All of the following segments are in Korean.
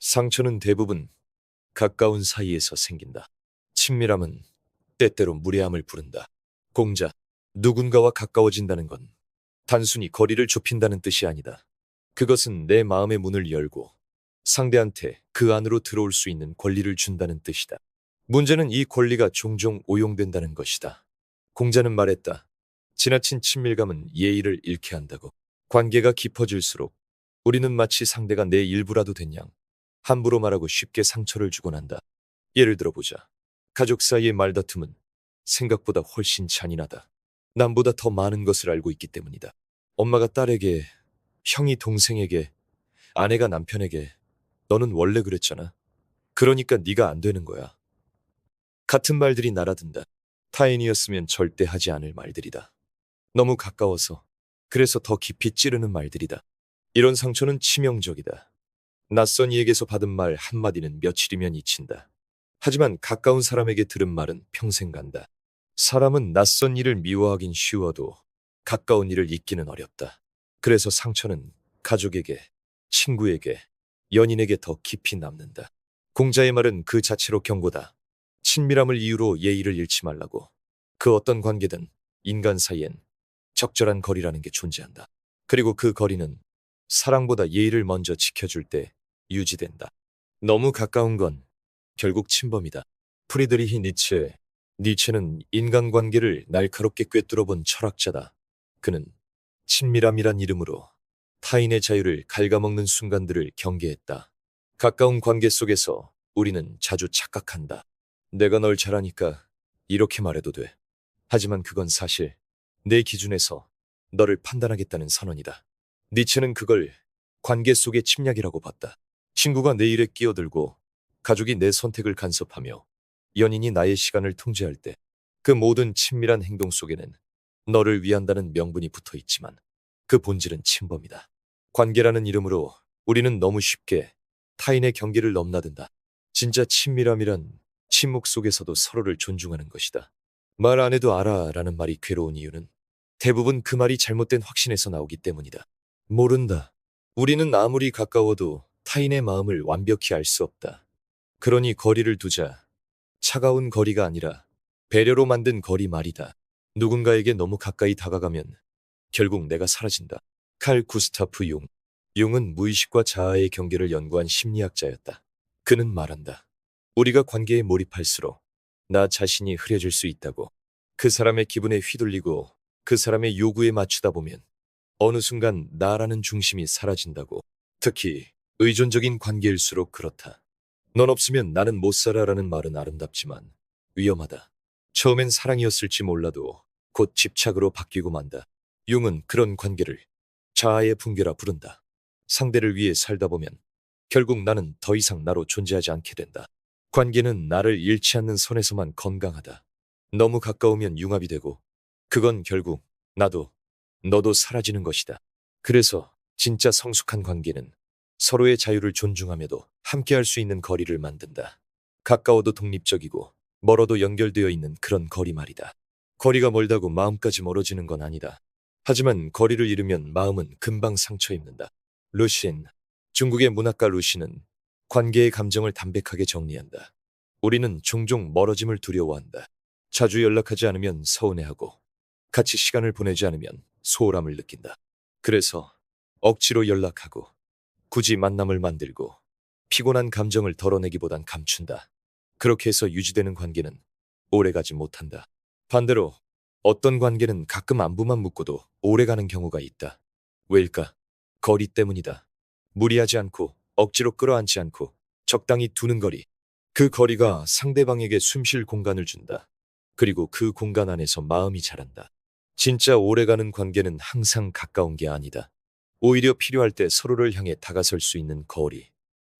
상처는 대부분 가까운 사이에서 생긴다. 친밀함은 때때로 무례함을 부른다. 공자, 누군가와 가까워진다는 건 단순히 거리를 좁힌다는 뜻이 아니다. 그것은 내 마음의 문을 열고 상대한테 그 안으로 들어올 수 있는 권리를 준다는 뜻이다. 문제는 이 권리가 종종 오용된다는 것이다. 공자는 말했다. 지나친 친밀감은 예의를 잃게 한다고. 관계가 깊어질수록 우리는 마치 상대가 내 일부라도 된 양, 함부로 말하고 쉽게 상처를 주곤 한다. 예를 들어보자. 가족 사이의 말다툼은 생각보다 훨씬 잔인하다. 남보다 더 많은 것을 알고 있기 때문이다. 엄마가 딸에게, 형이 동생에게, 아내가 남편에게 너는 원래 그랬잖아. 그러니까 네가 안 되는 거야. 같은 말들이 날아든다. 타인이었으면 절대 하지 않을 말들이다. 너무 가까워서, 그래서 더 깊이 찌르는 말들이다. 이런 상처는 치명적이다. 낯선 이에게서 받은 말 한마디는 며칠이면 잊힌다. 하지만 가까운 사람에게 들은 말은 평생 간다. 사람은 낯선 일을 미워하긴 쉬워도 가까운 일을 잊기는 어렵다. 그래서 상처는 가족에게, 친구에게, 연인에게 더 깊이 남는다. 공자의 말은 그 자체로 경고다. 친밀함을 이유로 예의를 잃지 말라고. 그 어떤 관계든 인간 사이엔 적절한 거리라는 게 존재한다. 그리고 그 거리는 사랑보다 예의를 먼저 지켜줄 때 유지된다. 너무 가까운 건 결국 침범이다. 프리드리히 니체. 니체는 인간관계를 날카롭게 꿰뚫어본 철학자다. 그는 친밀함이란 이름으로 타인의 자유를 갉아먹는 순간들을 경계했다. 가까운 관계 속에서 우리는 자주 착각한다. 내가 널 잘하니까 이렇게 말해도 돼. 하지만 그건 사실 내 기준에서 너를 판단하겠다는 선언이다. 니체는 그걸 관계 속의 침략이라고 봤다. 친구가 내 일에 끼어들고 가족이 내 선택을 간섭하며 연인이 나의 시간을 통제할 때 그 모든 친밀한 행동 속에는 너를 위한다는 명분이 붙어 있지만 그 본질은 침범이다. 관계라는 이름으로 우리는 너무 쉽게 타인의 경계를 넘나든다. 진짜 친밀함이란 침묵 속에서도 서로를 존중하는 것이다. 말 안 해도 알아 라는 말이 괴로운 이유는 대부분 그 말이 잘못된 확신에서 나오기 때문이다. 모른다. 우리는 아무리 가까워도 타인의 마음을 완벽히 알 수 없다. 그러니 거리를 두자. 차가운 거리가 아니라 배려로 만든 거리 말이다. 누군가에게 너무 가까이 다가가면 결국 내가 사라진다. 칼 구스타프 융. 융은 무의식과 자아의 경계를 연구한 심리학자였다. 그는 말한다. 우리가 관계에 몰입할수록 나 자신이 흐려질 수 있다고. 그 사람의 기분에 휘둘리고 그 사람의 요구에 맞추다 보면 어느 순간 나라는 중심이 사라진다고. 특히 의존적인 관계일수록 그렇다. 넌 없으면 나는 못 살아라는 말은 아름답지만 위험하다. 처음엔 사랑이었을지 몰라도 곧 집착으로 바뀌고 만다. 융은 그런 관계를 자아의 붕괴라 부른다. 상대를 위해 살다 보면 결국 나는 더 이상 나로 존재하지 않게 된다. 관계는 나를 잃지 않는 선에서만 건강하다. 너무 가까우면 융합이 되고 그건 결국 나도 너도 사라지는 것이다. 그래서 진짜 성숙한 관계는 서로의 자유를 존중하며도 함께할 수 있는 거리를 만든다. 가까워도 독립적이고 멀어도 연결되어 있는 그런 거리 말이다. 거리가 멀다고 마음까지 멀어지는 건 아니다. 하지만 거리를 잃으면 마음은 금방 상처 입는다. 루신, 중국의 문학가 루신은 관계의 감정을 담백하게 정리한다. 우리는 종종 멀어짐을 두려워한다. 자주 연락하지 않으면 서운해하고 같이 시간을 보내지 않으면 소홀함을 느낀다. 그래서 억지로 연락하고 굳이 만남을 만들고 피곤한 감정을 덜어내기보단 감춘다. 그렇게 해서 유지되는 관계는 오래가지 못한다. 반대로 어떤 관계는 가끔 안부만 묻고도 오래가는 경우가 있다. 왜일까? 거리 때문이다. 무리하지 않고 억지로 끌어안지 않고 적당히 두는 거리. 그 거리가 상대방에게 숨쉴 공간을 준다. 그리고 그 공간 안에서 마음이 자란다. 진짜 오래가는 관계는 항상 가까운 게 아니다. 오히려 필요할 때 서로를 향해 다가설 수 있는 거리.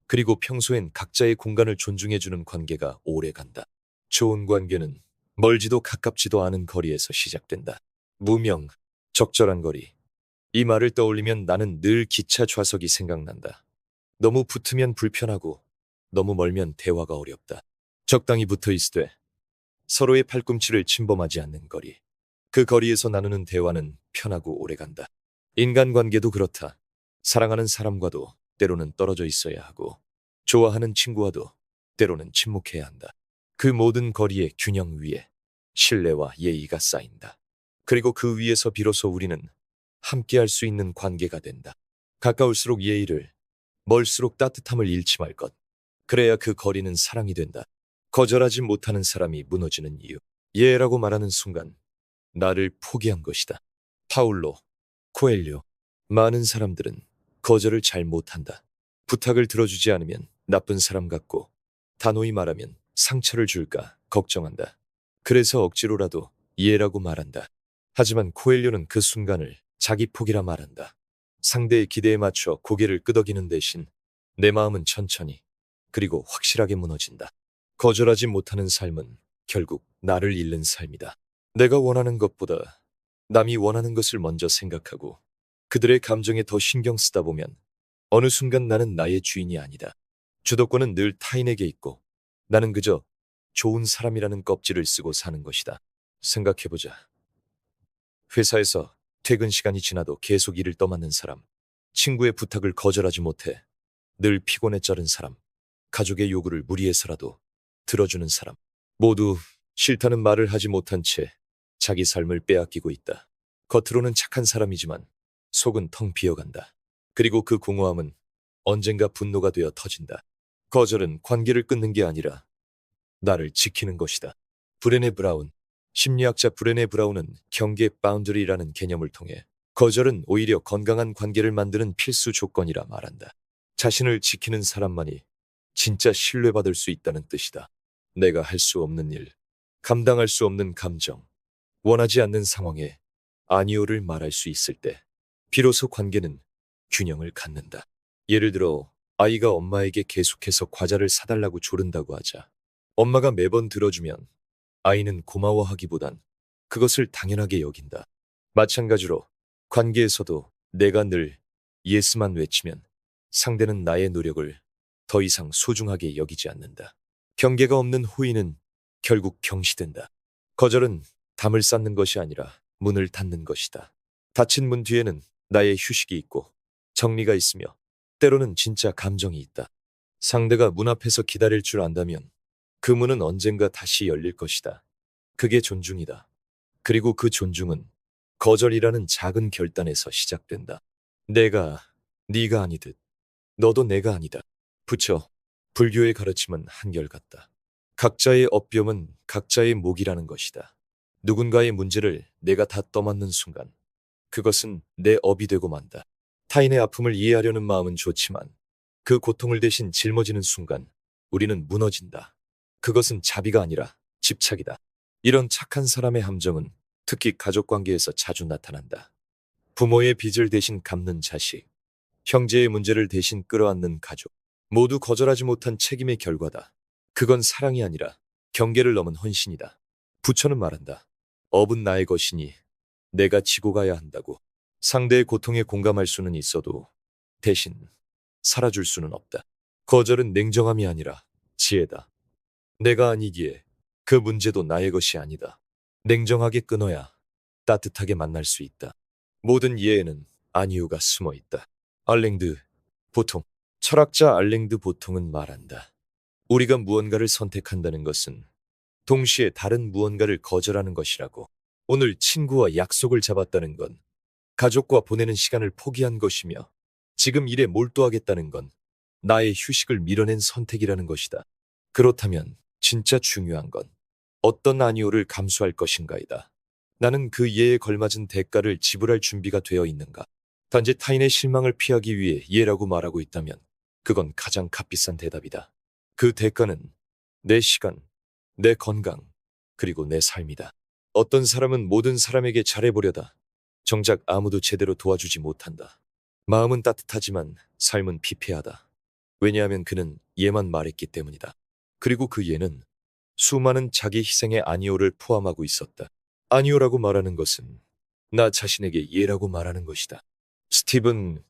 그리고 평소엔 각자의 공간을 존중해주는 관계가 오래간다. 좋은 관계는 멀지도 가깝지도 않은 거리에서 시작된다. 무명, 적절한 거리. 이 말을 떠올리면 나는 늘 기차 좌석이 생각난다. 너무 붙으면 불편하고 너무 멀면 대화가 어렵다. 적당히 붙어 있으되 서로의 팔꿈치를 침범하지 않는 거리. 그 거리에서 나누는 대화는 편하고 오래간다. 인간관계도 그렇다. 사랑하는 사람과도 때로는 떨어져 있어야 하고 좋아하는 친구와도 때로는 침묵해야 한다. 그 모든 거리의 균형 위에 신뢰와 예의가 쌓인다. 그리고 그 위에서 비로소 우리는 함께할 수 있는 관계가 된다. 가까울수록 예의를, 멀수록 따뜻함을 잃지 말 것. 그래야 그 거리는 사랑이 된다. 거절하지 못하는 사람이 무너지는 이유. 예라고 말하는 순간 나를 포기한 것이다. 파울로 코엘료. 많은 사람들은 거절을 잘 못한다. 부탁을 들어주지 않으면 나쁜 사람 같고 단호히 말하면 상처를 줄까 걱정한다. 그래서 억지로라도 예라고 말한다. 하지만 코엘료는 그 순간을 자기 포기라 말한다. 상대의 기대에 맞춰 고개를 끄덕이는 대신 내 마음은 천천히 그리고 확실하게 무너진다. 거절하지 못하는 삶은 결국 나를 잃는 삶이다. 내가 원하는 것보다 남이 원하는 것을 먼저 생각하고 그들의 감정에 더 신경 쓰다 보면 어느 순간 나는 나의 주인이 아니다. 주도권은 늘 타인에게 있고 나는 그저 좋은 사람이라는 껍질을 쓰고 사는 것이다. 생각해보자. 회사에서 퇴근 시간이 지나도 계속 일을 떠맡는 사람, 친구의 부탁을 거절하지 못해 늘 피곤에 쩌른 사람, 가족의 요구를 무리해서라도 들어주는 사람, 모두 싫다는 말을 하지 못한 채 자기 삶을 빼앗기고 있다. 겉으로는 착한 사람이지만 속은 텅 비어간다. 그리고 그 공허함은 언젠가 분노가 되어 터진다. 거절은 관계를 끊는 게 아니라 나를 지키는 것이다. 브레네 브라운, 심리학자 브레네 브라운은 경계 바운더리라는 개념을 통해 거절은 오히려 건강한 관계를 만드는 필수 조건이라 말한다. 자신을 지키는 사람만이 진짜 신뢰받을 수 있다는 뜻이다. 내가 할 수 없는 일, 감당할 수 없는 감정, 원하지 않는 상황에 아니오를 말할 수 있을 때 비로소 관계는 균형을 갖는다. 예를 들어 아이가 엄마에게 계속해서 과자를 사달라고 조른다고 하자. 엄마가 매번 들어주면 아이는 고마워하기보단 그것을 당연하게 여긴다. 마찬가지로 관계에서도 내가 늘 예스만 외치면 상대는 나의 노력을 더 이상 소중하게 여기지 않는다. 경계가 없는 호의는 결국 경시된다. 거절은 담을 쌓는 것이 아니라 문을 닫는 것이다. 닫힌 문 뒤에는 나의 휴식이 있고 정리가 있으며 때로는 진짜 감정이 있다. 상대가 문 앞에서 기다릴 줄 안다면 그 문은 언젠가 다시 열릴 것이다. 그게 존중이다. 그리고 그 존중은 거절이라는 작은 결단에서 시작된다. 내가 네가 아니듯 너도 내가 아니다. 부처, 불교의 가르침은 한결같다. 각자의 업병은 각자의 목이라는 것이다. 누군가의 문제를 내가 다 떠맡는 순간 그것은 내 업이 되고 만다. 타인의 아픔을 이해하려는 마음은 좋지만 그 고통을 대신 짊어지는 순간 우리는 무너진다. 그것은 자비가 아니라 집착이다. 이런 착한 사람의 함정은 특히 가족 관계에서 자주 나타난다. 부모의 빚을 대신 갚는 자식, 형제의 문제를 대신 끌어안는 가족, 모두 거절하지 못한 책임의 결과다. 그건 사랑이 아니라 경계를 넘은 헌신이다. 부처는 말한다. 업은 나의 것이니 내가 지고 가야 한다고. 상대의 고통에 공감할 수는 있어도 대신 살아줄 수는 없다. 거절은 냉정함이 아니라 지혜다. 내가 아니기에 그 문제도 나의 것이 아니다. 냉정하게 끊어야 따뜻하게 만날 수 있다. 모든 이해에는 아니오가 숨어 있다. 알랭드 보통. 철학자 알랭드 보통은 말한다. 우리가 무언가를 선택한다는 것은 동시에 다른 무언가를 거절하는 것이라고. 오늘 친구와 약속을 잡았다는 건 가족과 보내는 시간을 포기한 것이며 지금 일에 몰두하겠다는 건 나의 휴식을 밀어낸 선택이라는 것이다. 그렇다면 진짜 중요한 건 어떤 아니오를 감수할 것인가이다. 나는 그 예에 걸맞은 대가를 지불할 준비가 되어 있는가? 단지 타인의 실망을 피하기 위해 예라고 말하고 있다면 그건 가장 값비싼 대답이다. 그 대가는 내 시간, 내 건강, 그리고 내 삶이다. 어떤 사람은 모든 사람에게 잘해보려다 정작 아무도 제대로 도와주지 못한다. 마음은 따뜻하지만 삶은 피폐하다. 왜냐하면 그는 예만 말했기 때문이다. 그리고 그 예는 수많은 자기 희생의 아니오를 포함하고 있었다. 아니오라고 말하는 것은 나 자신에게 예라고 말하는 것이다. 스티븐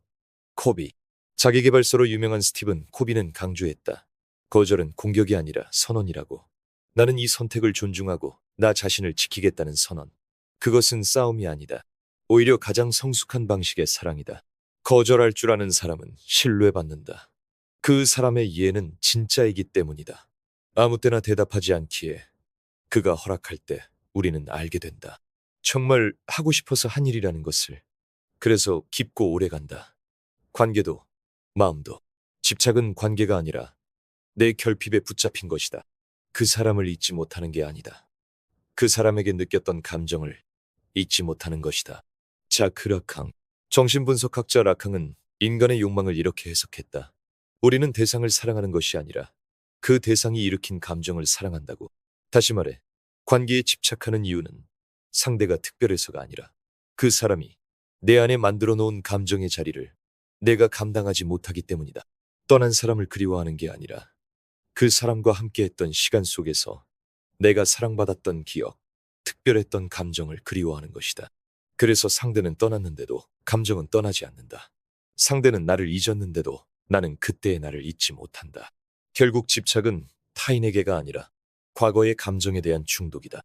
코비. 자기계발서로 유명한 스티븐 코비는 강조했다. 거절은 공격이 아니라 선언이라고. 나는 이 선택을 존중하고 나 자신을 지키겠다는 선언. 그것은 싸움이 아니다. 오히려 가장 성숙한 방식의 사랑이다. 거절할 줄 아는 사람은 신뢰받는다. 그 사람의 이해는 진짜이기 때문이다. 아무 때나 대답하지 않기에 그가 허락할 때 우리는 알게 된다. 정말 하고 싶어서 한 일이라는 것을. 그래서 깊고 오래 간다. 관계도, 마음도. 집착은 관계가 아니라 내 결핍에 붙잡힌 것이다. 그 사람을 잊지 못하는 게 아니다. 그 사람에게 느꼈던 감정을 잊지 못하는 것이다. 자크 라캉. 정신분석학자 라캉은 인간의 욕망을 이렇게 해석했다. 우리는 대상을 사랑하는 것이 아니라 그 대상이 일으킨 감정을 사랑한다고. 다시 말해, 관계에 집착하는 이유는 상대가 특별해서가 아니라 그 사람이 내 안에 만들어 놓은 감정의 자리를 내가 감당하지 못하기 때문이다. 떠난 사람을 그리워하는 게 아니라 그 사람과 함께했던 시간 속에서 내가 사랑받았던 기억, 특별했던 감정을 그리워하는 것이다. 그래서 상대는 떠났는데도 감정은 떠나지 않는다. 상대는 나를 잊었는데도 나는 그때의 나를 잊지 못한다. 결국 집착은 타인에게가 아니라 과거의 감정에 대한 중독이다.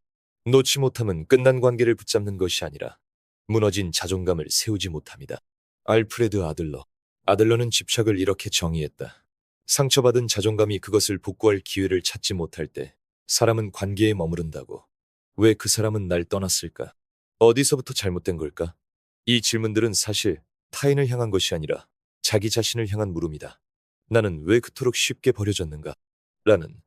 놓지 못함은 끝난 관계를 붙잡는 것이 아니라 무너진 자존감을 세우지 못함이다. 알프레드 아들러. 아들러는 집착을 이렇게 정의했다. 상처받은 자존감이 그것을 복구할 기회를 찾지 못할 때 사람은 관계에 머무른다고. 왜 그 사람은 날 떠났을까? 어디서부터 잘못된 걸까? 이 질문들은 사실 타인을 향한 것이 아니라 자기 자신을 향한 물음이다. 나는 왜 그토록 쉽게 버려졌는가? 라는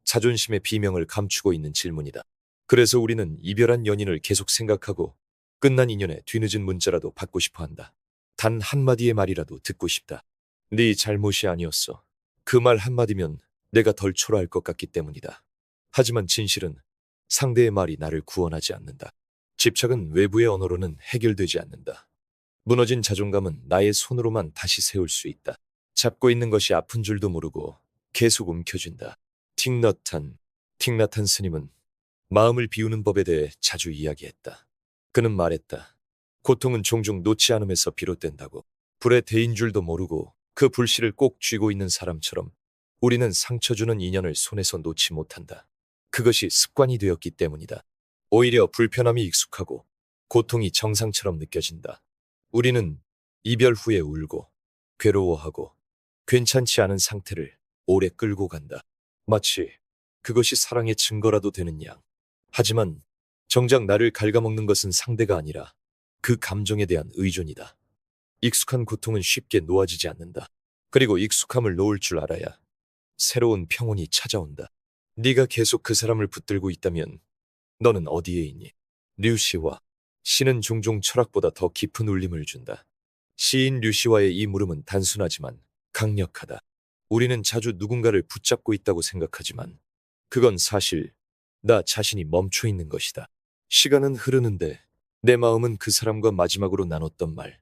자존심의 비명을 감추고 있는 질문이다. 그래서 우리는 이별한 연인을 계속 생각하고 끝난 인연에 뒤늦은 문자라도 받고 싶어 한다. 단 한마디의 말이라도 듣고 싶다. 네 잘못이 아니었어. 그 말 한마디면 내가 덜 초라할 것 같기 때문이다. 하지만 진실은 상대의 말이 나를 구원하지 않는다. 집착은 외부의 언어로는 해결되지 않는다. 무너진 자존감은 나의 손으로만 다시 세울 수 있다. 잡고 있는 것이 아픈 줄도 모르고 계속 움켜쥔다. 틱나탄 스님은 마음을 비우는 법에 대해 자주 이야기했다. 그는 말했다. 고통은 종종 놓지 않음에서 비롯된다고. 불에 데인 줄도 모르고 그 불씨를 꼭 쥐고 있는 사람처럼 우리는 상처 주는 인연을 손에서 놓지 못한다. 그것이 습관이 되었기 때문이다. 오히려 불편함이 익숙하고 고통이 정상처럼 느껴진다. 우리는 이별 후에 울고 괴로워하고 괜찮지 않은 상태를 오래 끌고 간다. 마치 그것이 사랑의 증거라도 되는 양. 하지만 정작 나를 갉아먹는 것은 상대가 아니라 그 감정에 대한 의존이다. 익숙한 고통은 쉽게 놓아지지 않는다. 그리고 익숙함을 놓을 줄 알아야 새로운 평온이 찾아온다. 네가 계속 그 사람을 붙들고 있다면 너는 어디에 있니? 류시와. 시는 종종 철학보다 더 깊은 울림을 준다. 시인 류시와의 이 물음은 단순하지만 강력하다. 우리는 자주 누군가를 붙잡고 있다고 생각하지만 그건 사실 나 자신이 멈춰 있는 것이다. 시간은 흐르는데 내 마음은 그 사람과 마지막으로 나눴던 말,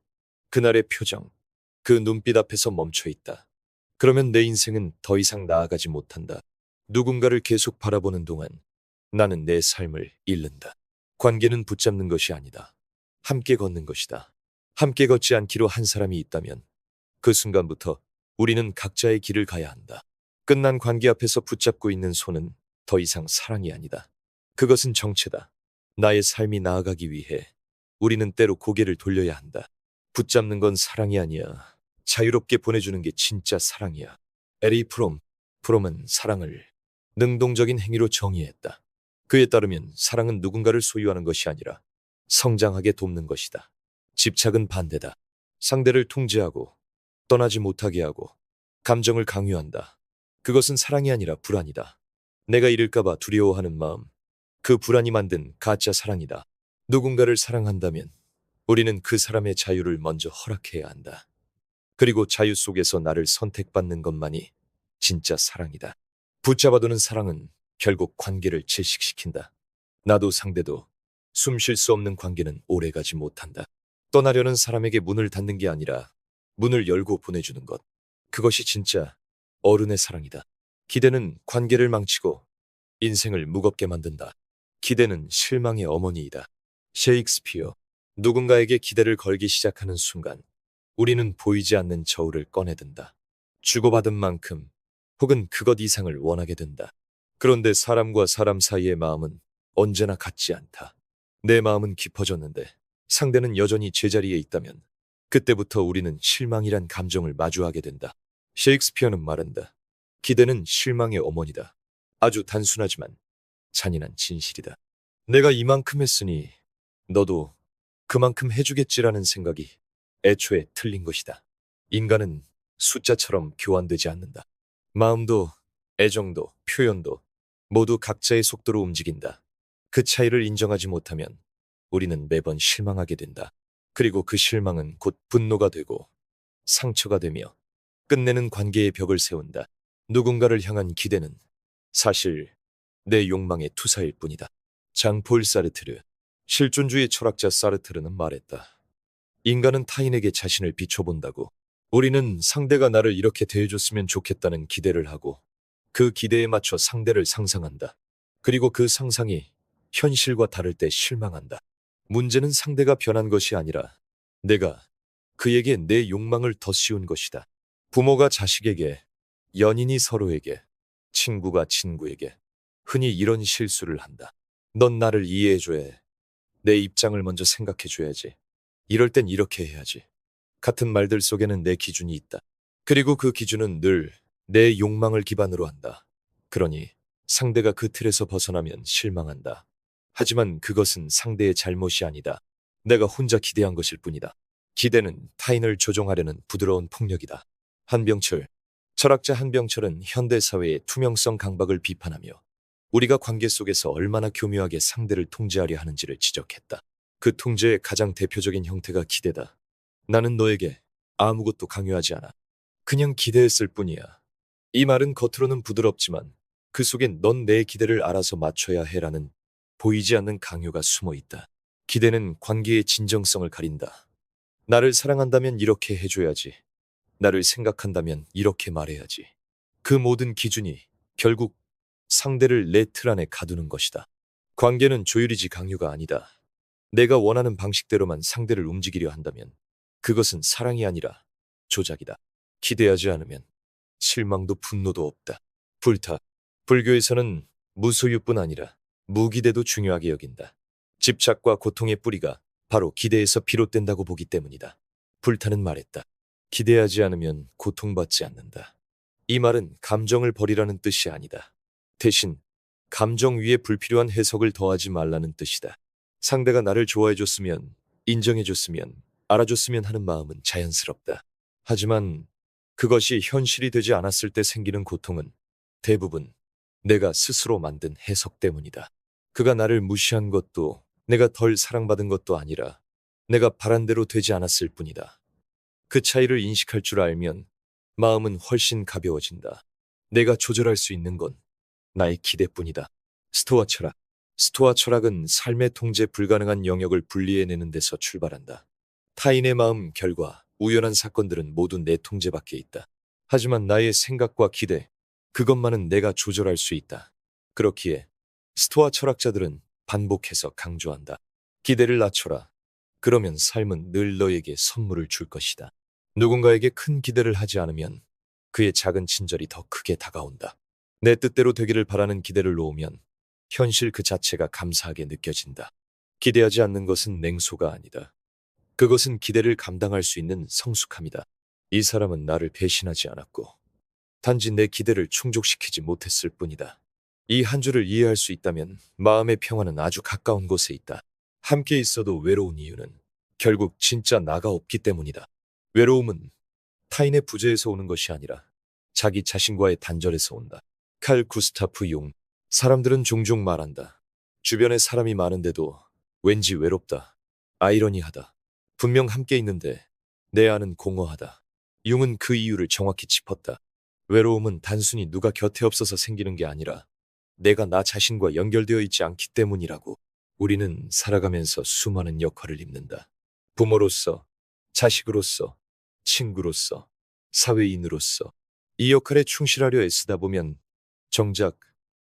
그날의 표정, 그 눈빛 앞에서 멈춰 있다. 그러면 내 인생은 더 이상 나아가지 못한다. 누군가를 계속 바라보는 동안 나는 내 삶을 잃는다. 관계는 붙잡는 것이 아니다. 함께 걷는 것이다. 함께 걷지 않기로 한 사람이 있다면 그 순간부터 우리는 각자의 길을 가야 한다. 끝난 관계 앞에서 붙잡고 있는 손은 더 이상 사랑이 아니다. 그것은 정체다. 나의 삶이 나아가기 위해 우리는 때로 고개를 돌려야 한다. 붙잡는 건 사랑이 아니야. 자유롭게 보내주는 게 진짜 사랑이야. 에리 프롬은 사랑을 능동적인 행위로 정의했다. 그에 따르면 사랑은 누군가를 소유하는 것이 아니라 성장하게 돕는 것이다. 집착은 반대다. 상대를 통제하고 떠나지 못하게 하고 감정을 강요한다. 그것은 사랑이 아니라 불안이다. 내가 잃을까봐 두려워하는 마음, 그 불안이 만든 가짜 사랑이다. 누군가를 사랑한다면 우리는 그 사람의 자유를 먼저 허락해야 한다. 그리고 자유 속에서 나를 선택받는 것만이 진짜 사랑이다. 붙잡아두는 사랑은 결국 관계를 질식시킨다. 나도 상대도 숨 쉴 수 없는 관계는 오래가지 못한다. 떠나려는 사람에게 문을 닫는 게 아니라 문을 열고 보내주는 것. 그것이 진짜 어른의 사랑이다. 기대는 관계를 망치고 인생을 무겁게 만든다. 기대는 실망의 어머니이다. 셰익스피어. 누군가에게 기대를 걸기 시작하는 순간 우리는 보이지 않는 저울을 꺼내든다. 주고받은 만큼 혹은 그것 이상을 원하게 된다. 그런데 사람과 사람 사이의 마음은 언제나 같지 않다. 내 마음은 깊어졌는데 상대는 여전히 제자리에 있다면 그때부터 우리는 실망이란 감정을 마주하게 된다. 셰익스피어는 말한다. 기대는 실망의 어머니다. 아주 단순하지만 잔인한 진실이다. 내가 이만큼 했으니 너도 그만큼 해주겠지라는 생각이 애초에 틀린 것이다. 인간은 숫자처럼 교환되지 않는다. 마음도, 애정도, 표현도 모두 각자의 속도로 움직인다. 그 차이를 인정하지 못하면 우리는 매번 실망하게 된다. 그리고 그 실망은 곧 분노가 되고 상처가 되며 끝내는 관계의 벽을 세운다. 누군가를 향한 기대는 사실 내 욕망의 투사일 뿐이다. 장폴 사르트르, 실존주의 철학자 사르트르는 말했다. 인간은 타인에게 자신을 비춰본다고. 우리는 상대가 나를 이렇게 대해줬으면 좋겠다는 기대를 하고 그 기대에 맞춰 상대를 상상한다. 그리고 그 상상이 현실과 다를 때 실망한다. 문제는 상대가 변한 것이 아니라 내가 그에게 내 욕망을 더 씌운 것이다. 부모가 자식에게, 연인이 서로에게, 친구가 친구에게 흔히 이런 실수를 한다. 넌 나를 이해해줘야 해. 내 입장을 먼저 생각해줘야지. 이럴 땐 이렇게 해야지. 같은 말들 속에는 내 기준이 있다. 그리고 그 기준은 늘 내 욕망을 기반으로 한다. 그러니 상대가 그 틀에서 벗어나면 실망한다. 하지만 그것은 상대의 잘못이 아니다. 내가 혼자 기대한 것일 뿐이다. 기대는 타인을 조종하려는 부드러운 폭력이다. 한병철, 철학자 한병철은 현대사회의 투명성 강박을 비판하며 우리가 관계 속에서 얼마나 교묘하게 상대를 통제하려 하는지를 지적했다. 그 통제의 가장 대표적인 형태가 기대다. 나는 너에게 아무것도 강요하지 않아. 그냥 기대했을 뿐이야. 이 말은 겉으로는 부드럽지만 그 속엔 넌 내 기대를 알아서 맞춰야 해라는 보이지 않는 강요가 숨어 있다. 기대는 관계의 진정성을 가린다. 나를 사랑한다면 이렇게 해줘야지. 나를 생각한다면 이렇게 말해야지. 그 모든 기준이 결국 상대를 내 틀 안에 가두는 것이다. 관계는 조율이지 강요가 아니다. 내가 원하는 방식대로만 상대를 움직이려 한다면 그것은 사랑이 아니라 조작이다. 기대하지 않으면 실망도 분노도 없다. 불타. 불교에서는 무소유뿐 아니라 무기대도 중요하게 여긴다. 집착과 고통의 뿌리가 바로 기대에서 비롯된다고 보기 때문이다. 불타는 말했다. 기대하지 않으면 고통받지 않는다. 이 말은 감정을 버리라는 뜻이 아니다. 대신 감정 위에 불필요한 해석을 더하지 말라는 뜻이다. 상대가 나를 좋아해줬으면, 인정해줬으면, 알아줬으면 하는 마음은 자연스럽다. 하지만 그것이 현실이 되지 않았을 때 생기는 고통은 대부분 내가 스스로 만든 해석 때문이다. 그가 나를 무시한 것도 내가 덜 사랑받은 것도 아니라 내가 바란 대로 되지 않았을 뿐이다. 그 차이를 인식할 줄 알면 마음은 훨씬 가벼워진다. 내가 조절할 수 있는 건 나의 기대뿐이다. 스토아 철학. 스토아 철학은 삶의 통제 불가능한 영역을 분리해내는 데서 출발한다. 타인의 마음, 결과, 우연한 사건들은 모두 내 통제 밖에 있다. 하지만 나의 생각과 기대, 그것만은 내가 조절할 수 있다. 그렇기에 스토아 철학자들은 반복해서 강조한다. 기대를 낮춰라. 그러면 삶은 늘 너에게 선물을 줄 것이다. 누군가에게 큰 기대를 하지 않으면 그의 작은 친절이 더 크게 다가온다. 내 뜻대로 되기를 바라는 기대를 놓으면 현실 그 자체가 감사하게 느껴진다. 기대하지 않는 것은 냉소가 아니다. 그것은 기대를 감당할 수 있는 성숙함이다. 이 사람은 나를 배신하지 않았고 단지 내 기대를 충족시키지 못했을 뿐이다. 이 한 줄을 이해할 수 있다면 마음의 평화는 아주 가까운 곳에 있다. 함께 있어도 외로운 이유는 결국 진짜 나가 없기 때문이다. 외로움은 타인의 부재에서 오는 것이 아니라 자기 자신과의 단절에서 온다. 칼 구스타프 용. 사람들은 종종 말한다. 주변에 사람이 많은데도 왠지 외롭다. 아이러니하다. 분명 함께 있는데 내 안은 공허하다. 융은 그 이유를 정확히 짚었다. 외로움은 단순히 누가 곁에 없어서 생기는 게 아니라 내가 나 자신과 연결되어 있지 않기 때문이라고. 우리는 살아가면서 수많은 역할을 입는다. 부모로서, 자식으로서, 친구로서, 사회인으로서. 이 역할에 충실하려 애쓰다 보면 정작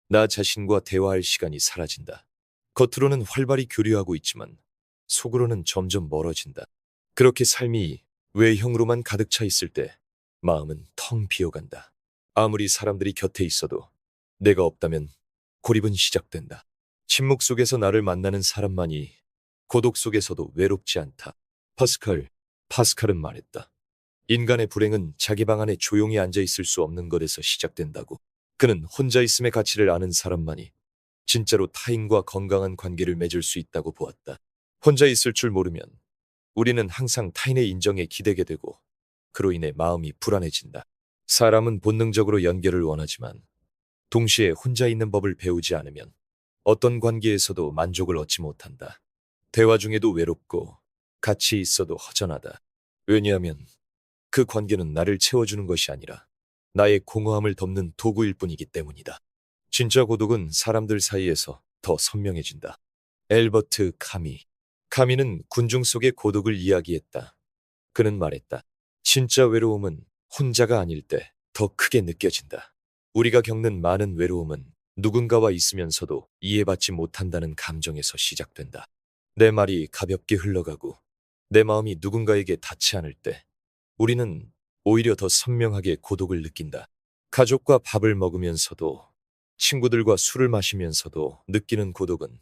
나 자신과 대화할 시간이 사라진다. 겉으로는 활발히 교류하고 있지만 속으로는 점점 멀어진다. 그렇게 삶이 외형으로만 가득 차 있을 때 마음은 텅 비어간다. 아무리 사람들이 곁에 있어도 내가 없다면 고립은 시작된다. 침묵 속에서 나를 만나는 사람만이 고독 속에서도 외롭지 않다. 파스칼은 말했다. 인간의 불행은 자기 방 안에 조용히 앉아 있을 수 없는 것에서 시작된다고. 그는 혼자 있음의 가치를 아는 사람만이 진짜로 타인과 건강한 관계를 맺을 수 있다고 보았다. 혼자 있을 줄 모르면 우리는 항상 타인의 인정에 기대게 되고 그로 인해 마음이 불안해진다. 사람은 본능적으로 연결을 원하지만 동시에 혼자 있는 법을 배우지 않으면 어떤 관계에서도 만족을 얻지 못한다. 대화 중에도 외롭고 같이 있어도 허전하다. 왜냐하면 그 관계는 나를 채워주는 것이 아니라 나의 공허함을 덮는 도구일 뿐이기 때문이다. 진짜 고독은 사람들 사이에서 더 선명해진다. 엘버트 카미. 카미는 군중 속의 고독을 이야기했다. 그는 말했다. 진짜 외로움은 혼자가 아닐 때 더 크게 느껴진다. 우리가 겪는 많은 외로움은 누군가와 있으면서도 이해받지 못한다는 감정에서 시작된다. 내 말이 가볍게 흘러가고 내 마음이 누군가에게 닿지 않을 때 우리는 오히려 더 선명하게 고독을 느낀다. 가족과 밥을 먹으면서도 친구들과 술을 마시면서도 느끼는 고독은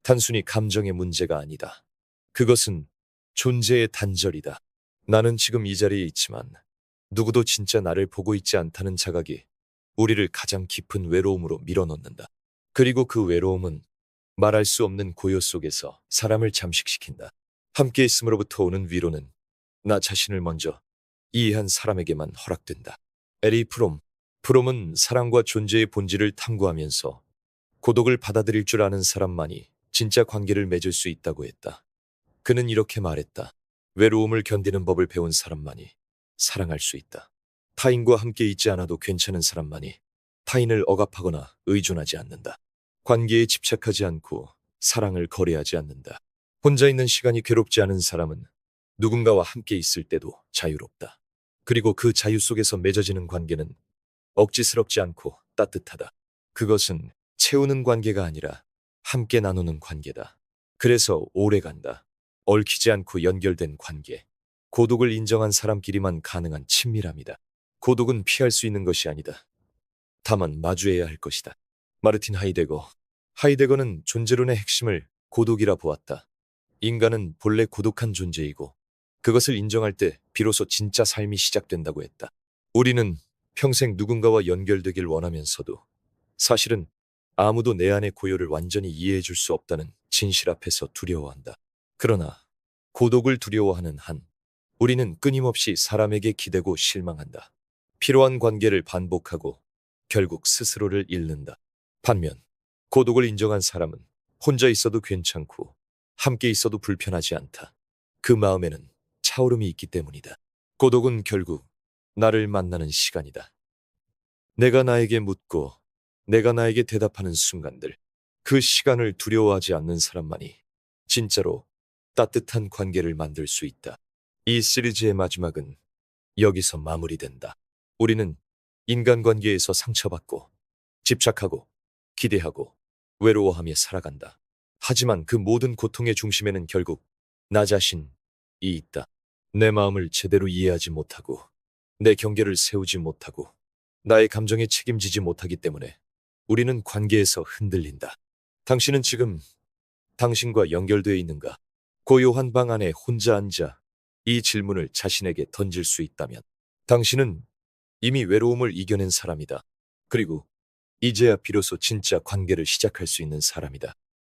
단순히 감정의 문제가 아니다. 그것은 존재의 단절이다. 나는 지금 이 자리에 있지만 누구도 진짜 나를 보고 있지 않다는 자각이 우리를 가장 깊은 외로움으로 밀어넣는다. 그리고 그 외로움은 말할 수 없는 고요 속에서 사람을 잠식시킨다. 함께 있음으로부터 오는 위로는 나 자신을 먼저 이해한 사람에게만 허락된다. 에리 프롬. 프롬은 사랑과 존재의 본질을 탐구하면서 고독을 받아들일 줄 아는 사람만이 진짜 관계를 맺을 수 있다고 했다. 그는 이렇게 말했다. 외로움을 견디는 법을 배운 사람만이 사랑할 수 있다. 타인과 함께 있지 않아도 괜찮은 사람만이 타인을 억압하거나 의존하지 않는다. 관계에 집착하지 않고 사랑을 거래하지 않는다. 혼자 있는 시간이 괴롭지 않은 사람은 누군가와 함께 있을 때도 자유롭다. 그리고 그 자유 속에서 맺어지는 관계는 억지스럽지 않고 따뜻하다. 그것은 채우는 관계가 아니라 함께 나누는 관계다. 그래서 오래 간다. 얽히지 않고 연결된 관계. 고독을 인정한 사람끼리만 가능한 친밀함이다. 고독은 피할 수 있는 것이 아니다. 다만 마주해야 할 것이다. 마르틴 하이데거. 하이데거는 존재론의 핵심을 고독이라 보았다. 인간은 본래 고독한 존재이고 그것을 인정할 때 비로소 진짜 삶이 시작된다고 했다. 우리는 평생 누군가와 연결되길 원하면서도 사실은 아무도 내 안의 고요를 완전히 이해해 줄 수 없다는 진실 앞에서 두려워한다. 그러나 고독을 두려워하는 한 우리는 끊임없이 사람에게 기대고 실망한다. 필요한 관계를 반복하고 결국 스스로를 잃는다. 반면 고독을 인정한 사람은 혼자 있어도 괜찮고 함께 있어도 불편하지 않다. 그 마음에는 차오름이 있기 때문이다. 고독은 결국 나를 만나는 시간이다. 내가 나에게 묻고 내가 나에게 대답하는 순간들. 그 시간을 두려워하지 않는 사람만이 진짜로 따뜻한 관계를 만들 수 있다. 이 시리즈의 마지막은 여기서 마무리된다. 우리는 인간관계에서 상처받고 집착하고 기대하고 외로워하며 살아간다. 하지만 그 모든 고통의 중심에는 결국 나 자신이 있다. 내 마음을 제대로 이해하지 못하고 내 경계를 세우지 못하고 나의 감정에 책임지지 못하기 때문에 우리는 관계에서 흔들린다. 당신은 지금 당신과 연결되어 있는가? 고요한 방 안에 혼자 앉아 이 질문을 자신에게 던질 수 있다면 당신은 이미 외로움을 이겨낸 사람이다. 그리고 이제야 비로소 진짜 관계를 시작할 수 있는 사람이다.